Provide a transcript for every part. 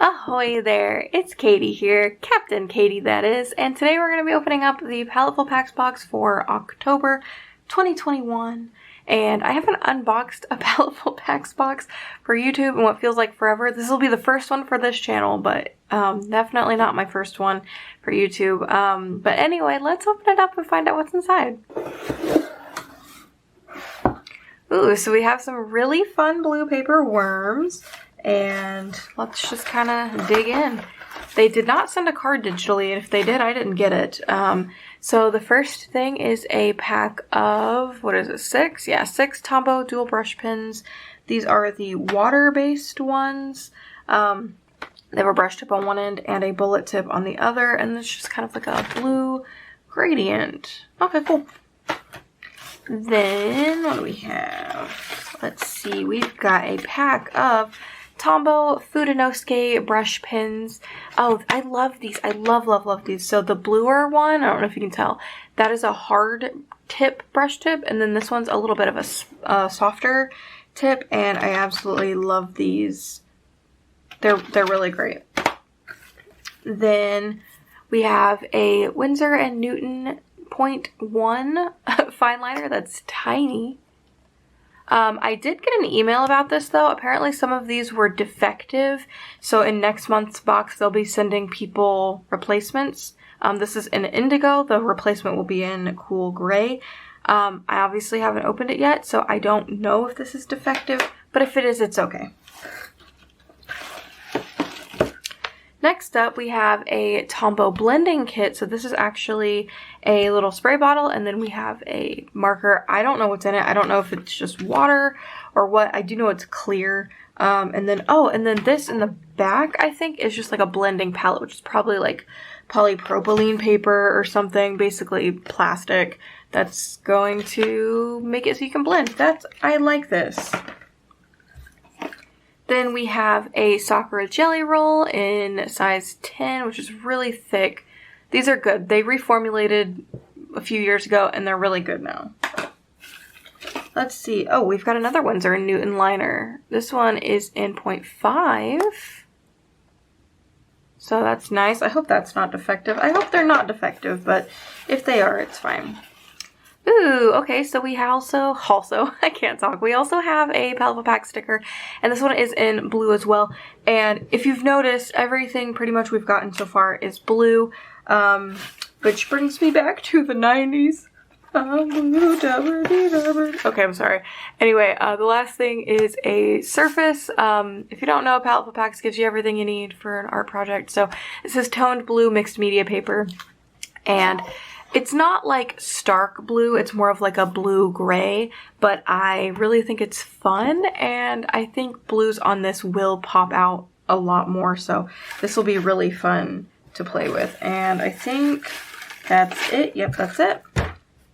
Ahoy there, it's Katie here, Captain Katie that is, and today we're going to be opening up the Paletteful Packs box for October 2021, and I haven't unboxed a Paletteful Packs box for YouTube in what feels like forever. This will be the first one for this channel, but definitely not my first one for YouTube. But anyway, let's open it up and find out what's inside. Ooh, so we have some really fun blue paper worms. And let's just kind of dig in. They did not send a card digitally, and if they did, I didn't get it. So the first thing is a pack of, what is it, 6? Yeah, 6 Tombow dual brush pens. These are the water-based ones. They have a brush tip on one end and a bullet tip on the other, and it's just kind of like a blue gradient. Okay, cool. Then, what do we have? Let's see, we've got a pack of Tombow Fudenosuke brush pens. Oh, I love these. I love these. So the bluer one, I don't know if you can tell, that is a hard tip brush tip, and then this one's a little bit of a softer tip, and I absolutely love these. They're really great. Then we have a Winsor & Newton 0.1 fine liner that's tiny. I did get an email about this though. Apparently some of these were defective, so in next month's box they'll be sending people replacements. This is in indigo. The replacement will be in cool gray. I obviously haven't opened it yet, so I don't know if this is defective, but if it is, it's okay. Next up, we have a Tombow blending kit. So this is actually a little spray bottle, and then we have a marker. I don't know what's in it. I don't know if it's just water or what. I do know it's clear. And then this in the back, I think, is just like a blending palette, which is probably like polypropylene paper or something, basically plastic, that's going to make it so you can blend. I like this. Then we have a Sakura Jelly Roll in size 10, which is really thick. These are good. They reformulated a few years ago, and they're really good now. Let's see. Oh, we've got another Winsor & Newton liner. This one is in 0.5. So that's nice. I hope that's not defective. I hope they're not defective, but if they are, it's fine. Ooh, okay, so we also, I can't talk. We also have a Paletteful Pack sticker, and this one is in blue as well. And if you've noticed, everything pretty much we've gotten so far is blue, which brings me back to the 90s. Okay, I'm sorry. Anyway, the last thing is a surface. If you don't know, Paletteful Packs gives you everything you need for an art project. So it says toned blue mixed media paper, and it's not like stark blue, it's more of like a blue-gray, but I really think it's fun, and I think blues on this will pop out a lot more, so this will be really fun to play with. And I think that's it. Yep, that's it.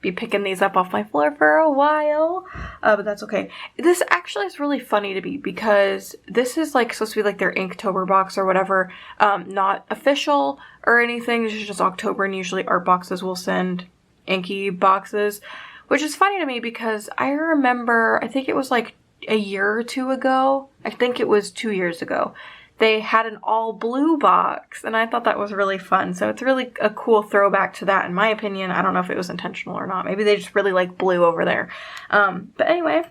Be picking these up off my floor for a while, but that's okay. This actually is really funny to me because this is like supposed to be like their Inktober box or whatever, not official or anything. This is just October, and usually art boxes will send inky boxes, which is funny to me because I remember, I think it was like a year or two ago, I think it was 2 years ago, they had an all blue box, and I thought that was really fun. So it's really a cool throwback to that, in my opinion. I don't know if it was intentional or not. Maybe they just really like blue over there. But anyway,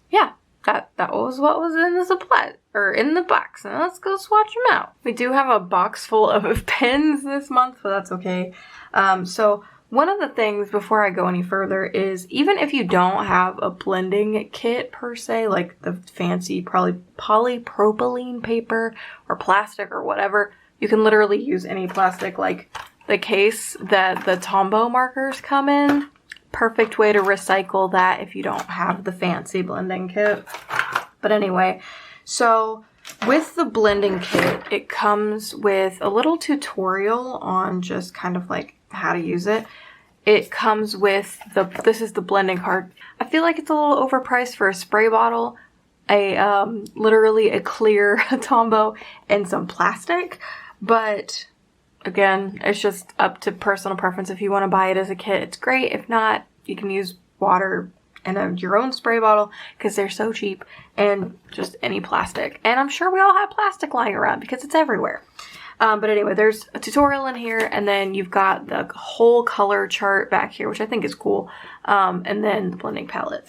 yeah, that was what was in the supply, or in the box. And let's go swatch them out. We do have a box full of pens this month, but that's okay. So one of the things before I go any further is, even if you don't have a blending kit per se, like the fancy probably polypropylene paper or plastic or whatever, you can literally use any plastic, like the case that the Tombow markers come in. Perfect way to recycle that if you don't have the fancy blending kit. But anyway, so with the blending kit, it comes with a little tutorial on just kind of like how to use it. It comes with this is the blending card. I feel like it's a little overpriced for a spray bottle, literally a clear Tombow and some plastic, but again, it's just up to personal preference. If you want to buy it as a kit, it's great. If not, you can use water and your own spray bottle because they're so cheap, and just any plastic. And I'm sure we all have plastic lying around because it's everywhere. But anyway, there's a tutorial in here, and then you've got the whole color chart back here, which I think is cool, and then the blending palette.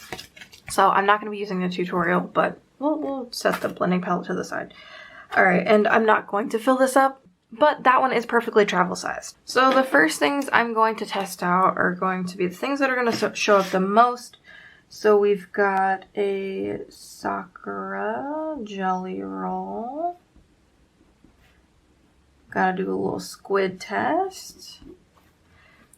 So I'm not going to be using the tutorial, but we'll set the blending palette to the side. Alright, and I'm not going to fill this up, but that one is perfectly travel sized. So the first things I'm going to test out are going to be the things that are going to show up the most. So we've got a Sakura Jelly Roll. Gotta do a little squid test.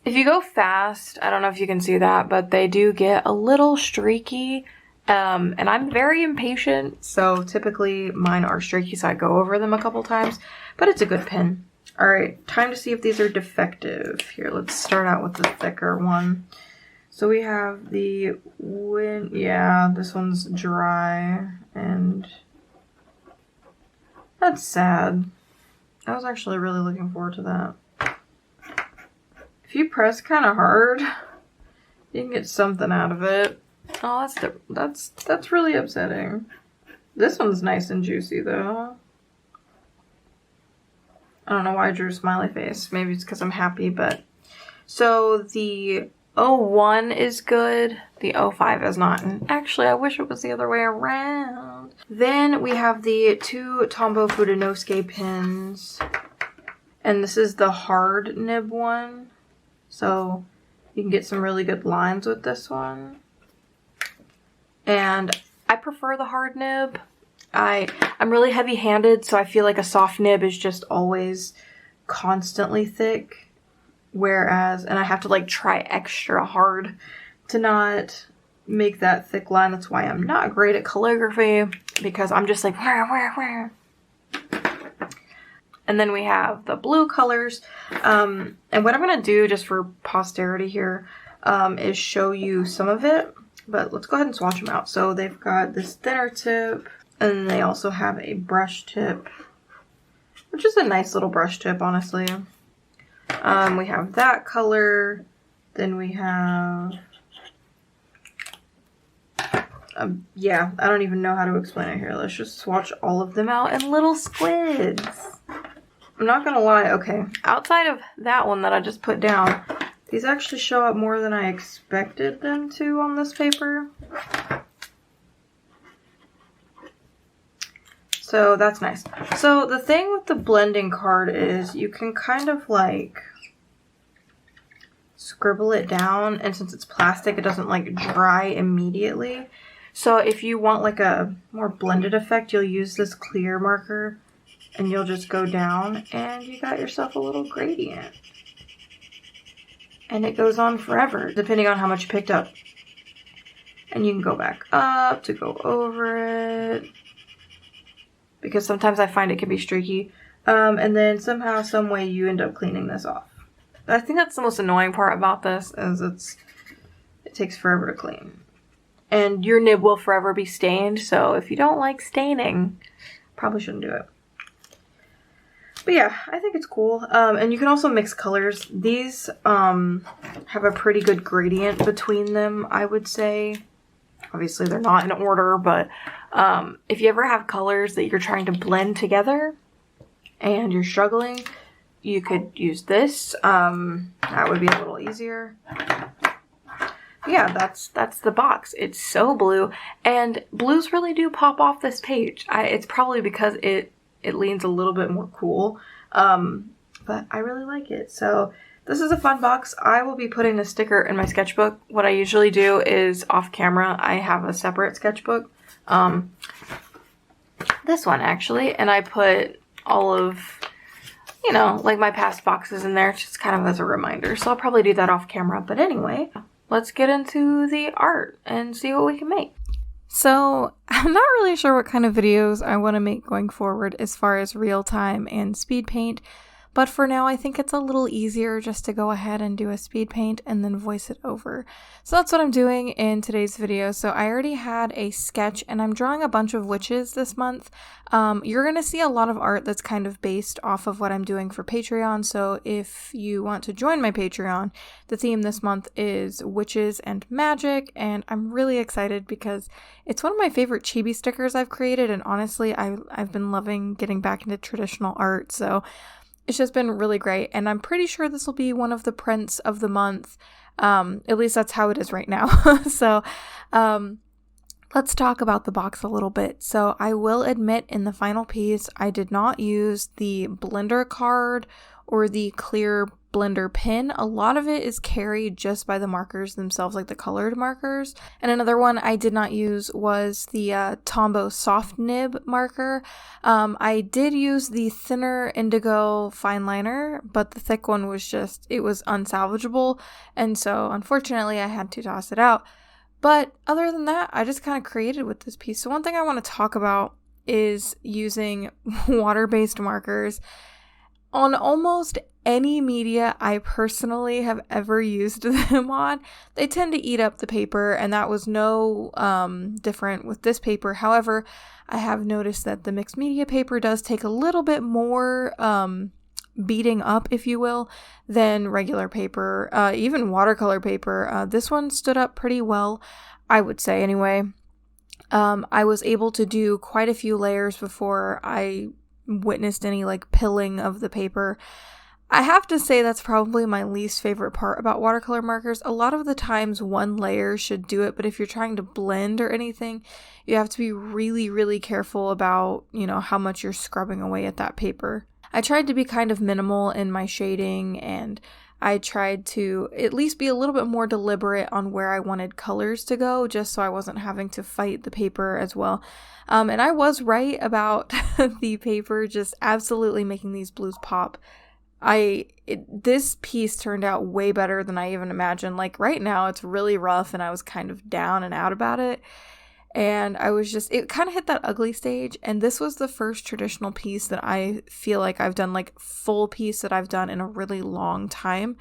If you go fast, I don't know if you can see that, but they do get a little streaky. And I'm very impatient, so typically mine are streaky, so I go over them a couple times. But it's a good pen. Alright, time to see if these are defective. Here, let's start out with the thicker one. So we have the yeah, this one's dry, and that's sad. I was actually really looking forward to that. If you press kind of hard, you can get something out of it. Oh, that's really upsetting. This one's nice and juicy though. I don't know why I drew a smiley face. Maybe it's because I'm happy, but... So the 01 is good. The 05 is not. And actually, I wish it was the other way around. Then we have the two Tombow Fudenosuke pens. And this is the hard nib one. So you can get some really good lines with this one. And I prefer the hard nib. I'm really heavy-handed, so I feel like a soft nib is just always constantly thick. Whereas, and I have to like try extra hard to not make that thick line. That's why I'm not great at calligraphy, because I'm just like, where. And then we have the blue colors. And what I'm going to do just for posterity here is show you some of it. But let's go ahead and swatch them out. So they've got this thinner tip, and then they also have a brush tip, which is a nice little brush tip, honestly. We have that color. Then we have, yeah, I don't even know how to explain it here. Let's just swatch all of them out in little squids. I'm not gonna lie, okay, outside of that one that I just put down, these actually show up more than I expected them to on this paper. So that's nice. So the thing with the blending card is you can kind of like scribble it down, and since it's plastic, it doesn't like dry immediately. So if you want like a more blended effect, you'll use this clear marker and you'll just go down and you got yourself a little gradient. And it goes on forever, depending on how much you picked up. And you can go back up to go over it, because sometimes I find it can be streaky. And then somehow, some way, you end up cleaning this off. I think that's the most annoying part about this, is it takes forever to clean. And your nib will forever be stained, so if you don't like staining, probably shouldn't do it. But yeah, I think it's cool. And you can also mix colors. These have a pretty good gradient between them, I would say. Obviously, they're not in order, but if you ever have colors that you're trying to blend together and you're struggling, you could use this. That would be a little easier. Yeah, that's the box. It's so blue, and blues really do pop off this page. It's probably because it leans a little bit more cool, but I really like it. So this is a fun box. I will be putting the sticker in my sketchbook. What I usually do is off camera, I have a separate sketchbook. This one actually, and I put all of, you know, like my past boxes in there, just kind of as a reminder. So I'll probably do that off camera. But anyway, let's get into the art and see what we can make. So I'm not really sure what kind of videos I want to make going forward as far as real time and speed paint, But for now, I think it's a little easier just to go ahead and do a speed paint and then voice it over. So that's what I'm doing in today's video. So I already had a sketch and I'm drawing a bunch of witches this month. You're going to see a lot of art that's kind of based off of what I'm doing for Patreon. So if you want to join my Patreon, the theme this month is witches and magic. And I'm really excited because it's one of my favorite chibi stickers I've created. And honestly, I've been loving getting back into traditional art. So it's just been really great. And I'm pretty sure this will be one of the prints of the month. At least that's how it is right now. So, let's talk about the box a little bit. So I will admit in the final piece, I did not use the blender card or the clear blender pin. A lot of it is carried just by the markers themselves, like the colored markers. And another one I did not use was the Tombow soft nib marker. I did use the thinner indigo fine liner, but the thick one was it was unsalvageable. And so unfortunately I had to toss it out. But other than that, I just kind of created with this piece. So one thing I want to talk about is using water-based markers. On almost any media I personally have ever used them on, they tend to eat up the paper, and that was no different with this paper. However, I have noticed that the mixed media paper does take a little bit more beating up, if you will, than regular paper, even watercolor paper. This one stood up pretty well, I would say anyway. I was able to do quite a few layers before I witnessed any like pilling of the paper. I have to say that's probably my least favorite part about watercolor markers. A lot of the times one layer should do it, but if you're trying to blend or anything, you have to be really, really careful about, how much you're scrubbing away at that paper. I tried to be kind of minimal in my shading, and I tried to at least be a little bit more deliberate on where I wanted colors to go, just so I wasn't having to fight the paper as well. And I was right about the paper just absolutely making these blues pop. This piece turned out way better than I even imagined. Like right now it's really rough and I was kind of down and out about it. And it kind of hit that ugly stage. And this was the first traditional piece that I feel like I've done, like full piece that I've done in a really long time.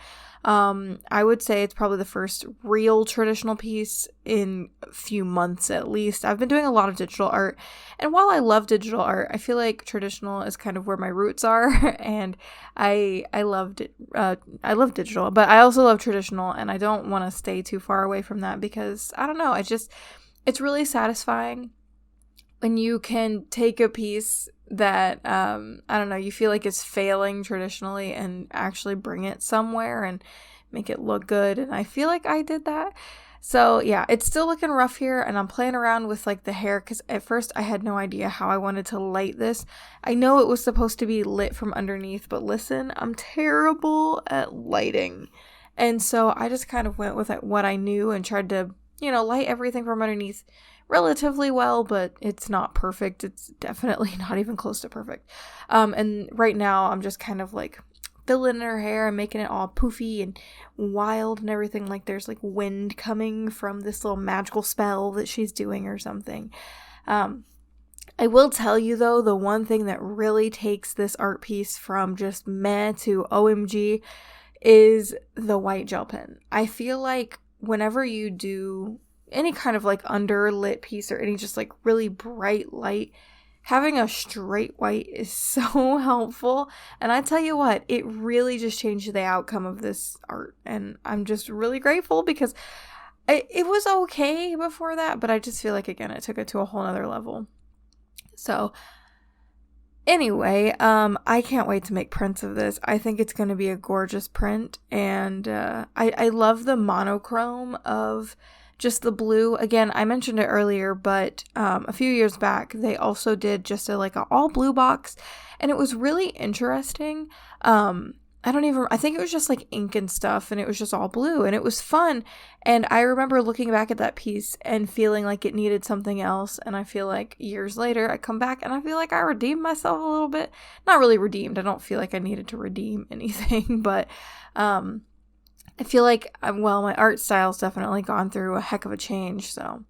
I would say it's probably the first real traditional piece in a few months at least. I've been doing a lot of digital art. And while I love digital art, I feel like traditional is kind of where my roots are. And I love digital, but I also love traditional. And I don't want to stay too far away from that because I don't know. It's really satisfying when you can take a piece that, you feel like is failing traditionally and actually bring it somewhere and make it look good. And I feel like I did that. So yeah, it's still looking rough here, and I'm playing around with like the hair because at first I had no idea how I wanted to light this. I know it was supposed to be lit from underneath, but listen, I'm terrible at lighting. And so I just kind of went with what I knew and tried to light everything from underneath relatively well, but it's not perfect. It's definitely not even close to perfect. And right now I'm just kind of like filling in her hair and making it all poofy and wild and everything, like there's like wind coming from this little magical spell that she's doing or something. I will tell you though, the one thing that really takes this art piece from just meh to OMG is the white gel pen. I feel like whenever you do any kind of like underlit piece or any just like really bright light, having a straight white is so helpful. And I tell you what, it really just changed the outcome of this art. And I'm just really grateful because it was okay before that, but I just feel like, again, it took it to a whole nother level. So anyway, I can't wait to make prints of this. I think it's going to be a gorgeous print, and I love the monochrome of just the blue. Again, I mentioned it earlier, but a few years back, they also did just a all blue box, and it was really interesting. I think it was just like ink and stuff, and it was just all blue, and it was fun. And I remember looking back at that piece and feeling like it needed something else. And I feel like years later I come back and I feel like I redeemed myself a little bit. Not really redeemed. I don't feel like I needed to redeem anything, but I feel like, my art style's definitely gone through a heck of a change. So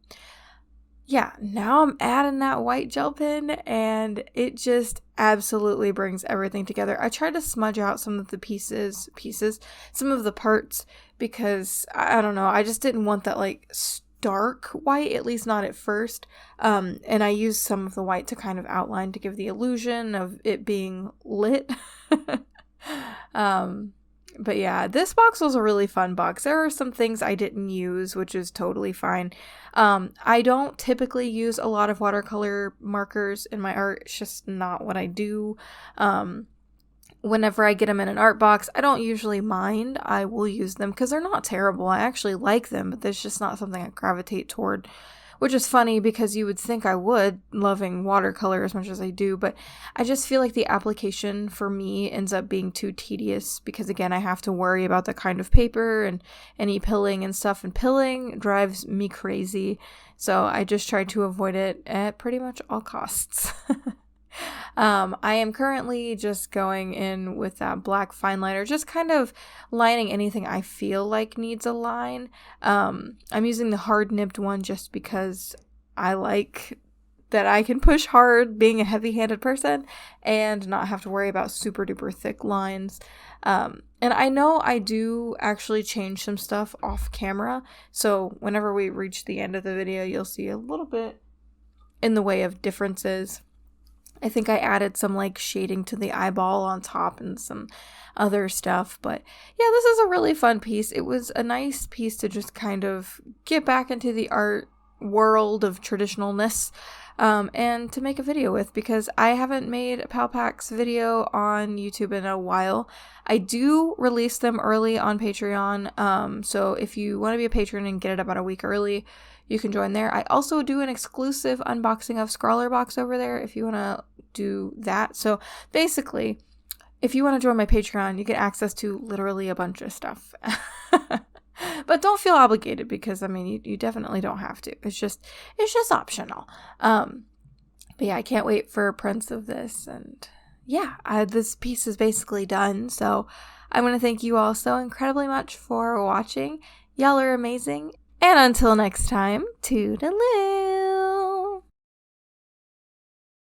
yeah, now I'm adding that white gel pen, and it just absolutely brings everything together. I tried to smudge out some of the pieces, some of the parts, because I don't know, I just didn't want that like stark white, at least not at first. And I used some of the white to kind of outline to give the illusion of it being lit. But yeah, this box was a really fun box. There are some things I didn't use, which is totally fine. I don't typically use a lot of watercolor markers in my art. It's just not what I do. Whenever I get them in an art box, I don't usually mind. I will use them because they're not terrible. I actually like them, but there's just not something I gravitate toward. Which is funny because you would think I would, loving watercolor as much as I do, but I just feel like the application for me ends up being too tedious because, again, I have to worry about the kind of paper and any pilling and stuff, and pilling drives me crazy, so I just try to avoid it at pretty much all costs. I am currently just going in with that black fine liner, just kind of lining anything I feel like needs a line. I'm using the hard nibbed one just because I like that I can push hard being a heavy-handed person and not have to worry about super duper thick lines. And I know I do actually change some stuff off camera, so whenever we reach the end of the video, you'll see a little bit in the way of differences. I think I added some like shading to the eyeball on top and some other stuff. But yeah, this is a really fun piece. It was a nice piece to just kind of get back into the art world of traditionalness and to make a video with, because I haven't made a Paletteful Packs video on YouTube in a while. I do release them early on Patreon. So if you want to be a patron and get it about a week early, you can join there. I also do an exclusive unboxing of Scrawler Box over there if you want to do that. So basically, if you want to join my Patreon, you get access to literally a bunch of stuff. But don't feel obligated because, I mean, you definitely don't have to. It's just optional. But yeah, I can't wait for prints of this. And yeah, this piece is basically done. So I want to thank you all so incredibly much for watching. Y'all are amazing. And until next time, toodaloo!